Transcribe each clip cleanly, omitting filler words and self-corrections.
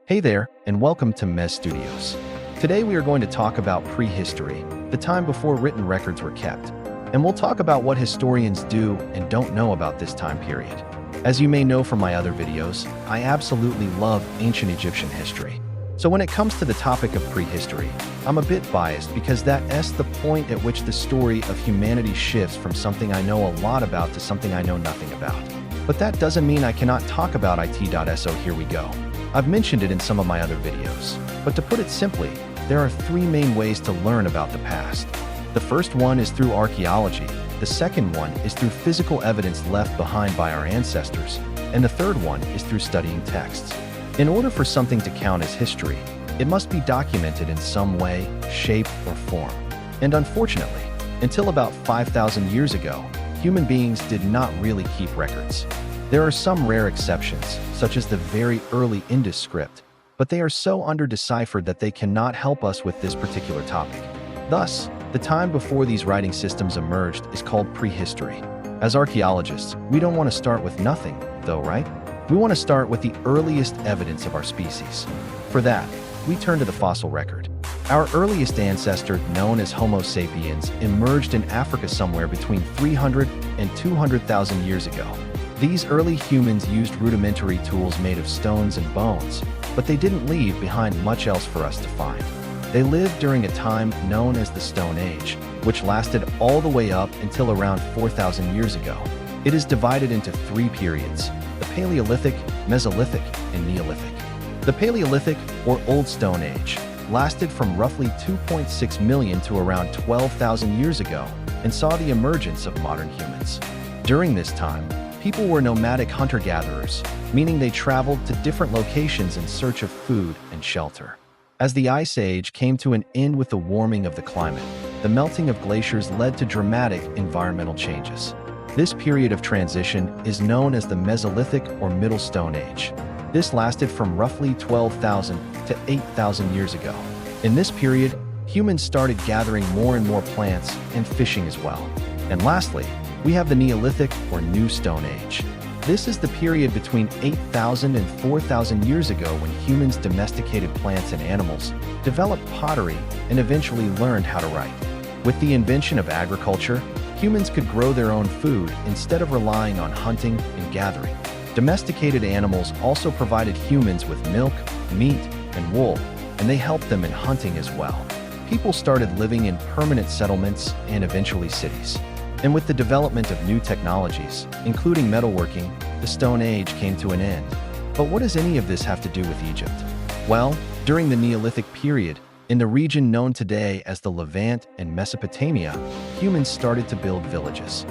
Hey there, and welcome to Mez Studios. Today we are going to talk about prehistory, the time before written records were kept. And we'll talk about what historians do and don't know about this time period. As you may know from my other videos, I absolutely love ancient Egyptian history. So when it comes to the topic of prehistory, I'm a bit biased because that's the point at which the story of humanity shifts from something I know a lot about to something I know nothing about. But that doesn't mean I cannot talk about it. Here we go. I've mentioned it in some of my other videos, but to put it simply, there are three main ways to learn about the past. The first one is through archaeology, the second one is through physical evidence left behind by our ancestors, and the third one is through studying texts. In order for something to count as history, it must be documented in some way, shape, or form. And unfortunately, until about 5,000 years ago, human beings did not really keep records. There are some rare exceptions, such as the very early Indus script, but they are so under-deciphered that they cannot help us with this particular topic. Thus, the time before these writing systems emerged is called prehistory. As archaeologists, we don't want to start with nothing, though, right? We want to start with the earliest evidence of our species. For that, we turn to the fossil record. Our earliest ancestor, known as Homo sapiens, emerged in Africa somewhere between 300 and 200,000 years ago. These early humans used rudimentary tools made of stones and bones, but they didn't leave behind much else for us to find. They lived during a time known as the Stone Age, which lasted all the way up until around 4,000 years ago. It is divided into three periods: the Paleolithic, Mesolithic, and Neolithic. The Paleolithic, or Old Stone Age, lasted from roughly 2.6 million to around 12,000 years ago and saw the emergence of modern humans. During this time, people were nomadic hunter-gatherers, meaning they traveled to different locations in search of food and shelter. As the Ice Age came to an end with the warming of the climate, the melting of glaciers led to dramatic environmental changes. This period of transition is known as the Mesolithic or Middle Stone Age. This lasted from roughly 12,000 to 8,000 years ago. In this period, humans started gathering more and more plants and fishing as well. And lastly, we have the Neolithic or New Stone Age. This is the period between 8,000 and 4,000 years ago when humans domesticated plants and animals, developed pottery, and eventually learned how to write. With the invention of agriculture, humans could grow their own food instead of relying on hunting and gathering. Domesticated animals also provided humans with milk, meat, and wool, and they helped them in hunting as well. People started living in permanent settlements and eventually cities. And with the development of new technologies, including metalworking, the Stone Age came to an end. But what does any of this have to do with Egypt? Well, during the Neolithic period, in the region known today as the Levant and Mesopotamia, humans started to build villages.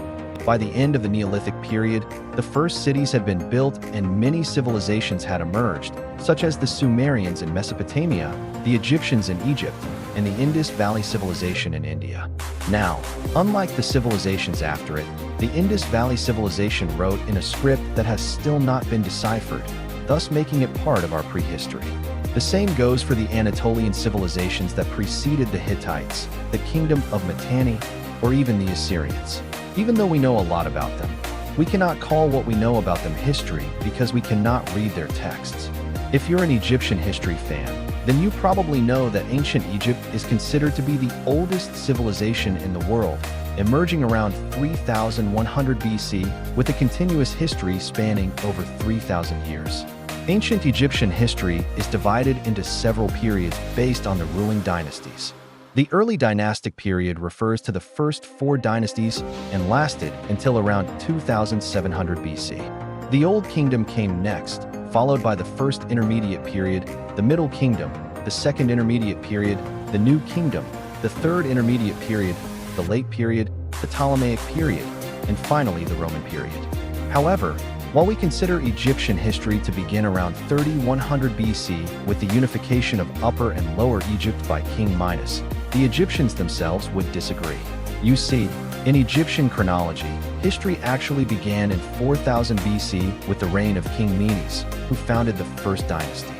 By the end of the Neolithic period, the first cities had been built and many civilizations had emerged, such as the Sumerians in Mesopotamia, the Egyptians in Egypt, and the Indus Valley Civilization in India. Now, unlike the civilizations after it, the Indus Valley Civilization wrote in a script that has still not been deciphered, thus making it part of our prehistory. The same goes for the Anatolian civilizations that preceded the Hittites, the Kingdom of Mitanni, or even the Assyrians. Even though we know a lot about them, we cannot call what we know about them history because we cannot read their texts. If you're an Egyptian history fan, then you probably know that ancient Egypt is considered to be the oldest civilization in the world, emerging around 3,100 BC with a continuous history spanning over 3,000 years. Ancient Egyptian history is divided into several periods based on the ruling dynasties. The early dynastic period refers to the first four dynasties and lasted until around 2700 BC. The Old Kingdom came next, followed by the First Intermediate Period, the Middle Kingdom, the Second Intermediate Period, the New Kingdom, the Third Intermediate Period, the Late Period, the Ptolemaic Period, and finally the Roman Period. However, while we consider Egyptian history to begin around 3100 BC with the unification of Upper and Lower Egypt by King Minos, the Egyptians themselves would disagree. You see, in Egyptian chronology, history actually began in 4000 BC with the reign of King Menes, who founded the first dynasty.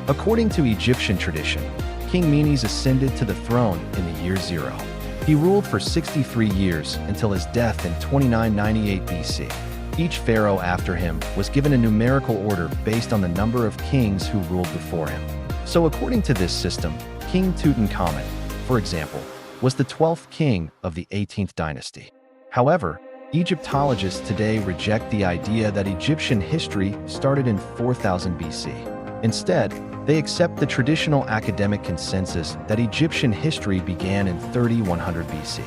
According to Egyptian tradition, King Menes ascended to the throne in the year 0. He ruled for 63 years until his death in 2998 BC. Each pharaoh after him was given a numerical order based on the number of kings who ruled before him. So according to this system, King Tutankhamun, for example, was the 12th king of the 18th dynasty. However, Egyptologists today reject the idea that Egyptian history started in 4000 BC. Instead, they accept the traditional academic consensus that Egyptian history began in 3100 BC.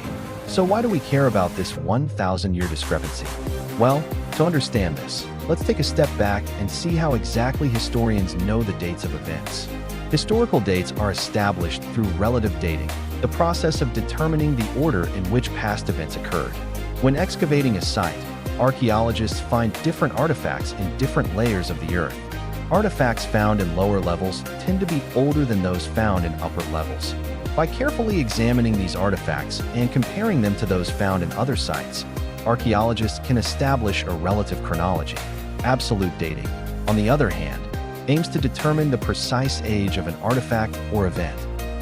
So why do we care about this 1,000-year discrepancy? Well, to understand this, let's take a step back and see how exactly historians know the dates of events. Historical dates are established through relative dating, the process of determining the order in which past events occurred. When excavating a site, archaeologists find different artifacts in different layers of the earth. Artifacts found in lower levels tend to be older than those found in upper levels. By carefully examining these artifacts and comparing them to those found in other sites, archaeologists can establish a relative chronology. Absolute dating, on the other hand, aims to determine the precise age of an artifact or event.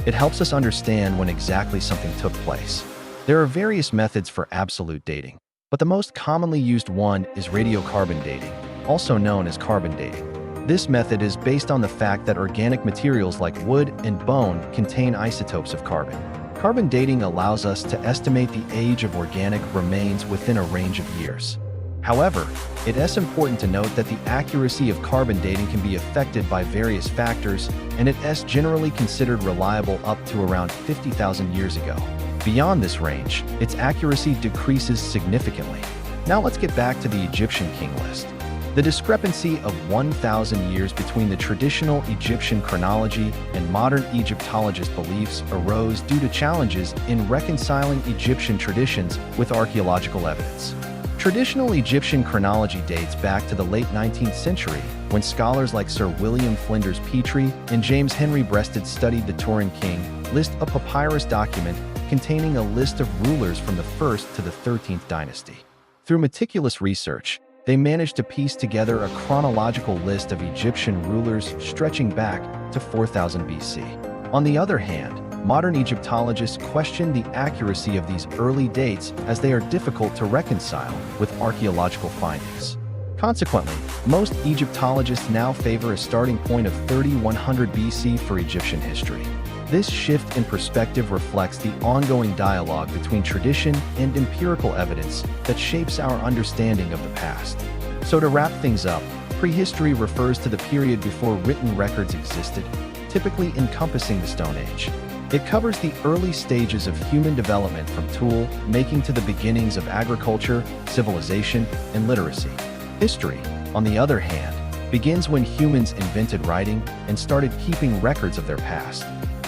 It helps us understand when exactly something took place. There are various methods for absolute dating, but the most commonly used one is radiocarbon dating, also known as carbon dating. This method is based on the fact that organic materials like wood and bone contain isotopes of carbon. Carbon dating allows us to estimate the age of organic remains within a range of years. However, it is important to note that the accuracy of carbon dating can be affected by various factors, and it is generally considered reliable up to around 50,000 years ago. Beyond this range, its accuracy decreases significantly. Now let's get back to the Egyptian king list. The discrepancy of 1,000 years between the traditional Egyptian chronology and modern Egyptologist beliefs arose due to challenges in reconciling Egyptian traditions with archaeological evidence. Traditional Egyptian chronology dates back to the late 19th century, when scholars like Sir William Flinders Petrie and James Henry Breasted studied the Turin King list, a papyrus document containing a list of rulers from the 1st to the 13th dynasty. Through meticulous research, they managed to piece together a chronological list of Egyptian rulers stretching back to 4000 BC. On the other hand, modern Egyptologists question the accuracy of these early dates as they are difficult to reconcile with archaeological findings. Consequently, most Egyptologists now favor a starting point of 3100 BC for Egyptian history. This shift in perspective reflects the ongoing dialogue between tradition and empirical evidence that shapes our understanding of the past. So to wrap things up, prehistory refers to the period before written records existed, typically encompassing the Stone Age. It covers the early stages of human development from tool making to the beginnings of agriculture, civilization, and literacy. History, on the other hand, begins when humans invented writing and started keeping records of their past.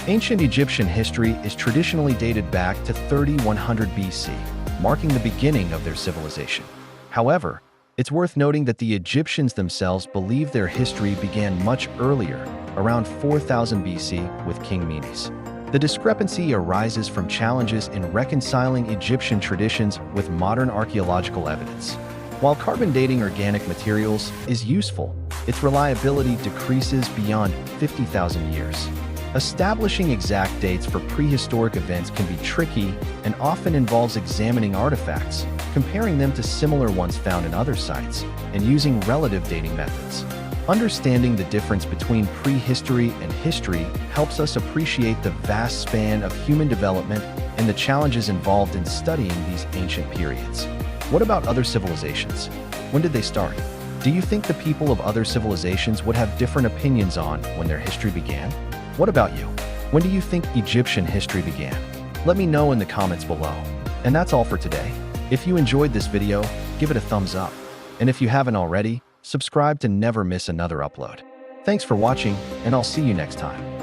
Ancient Egyptian history is traditionally dated back to 3100 BC, marking the beginning of their civilization. However, it's worth noting that the Egyptians themselves believe their history began much earlier, around 4000 BC, with King Menes. The discrepancy arises from challenges in reconciling Egyptian traditions with modern archaeological evidence. While carbon dating organic materials is useful, its reliability decreases beyond 50,000 years. Establishing exact dates for prehistoric events can be tricky and often involves examining artifacts, comparing them to similar ones found in other sites, and using relative dating methods. Understanding the difference between prehistory and history helps us appreciate the vast span of human development and the challenges involved in studying these ancient periods. What about other civilizations? When did they start? Do you think the people of other civilizations would have different opinions on when their history began? What about you? When do you think Egyptian history began? Let me know in the comments below. And that's all for today. If you enjoyed this video, give it a thumbs up. And if you haven't already, subscribe to never miss another upload. Thanks for watching, and I'll see you next time.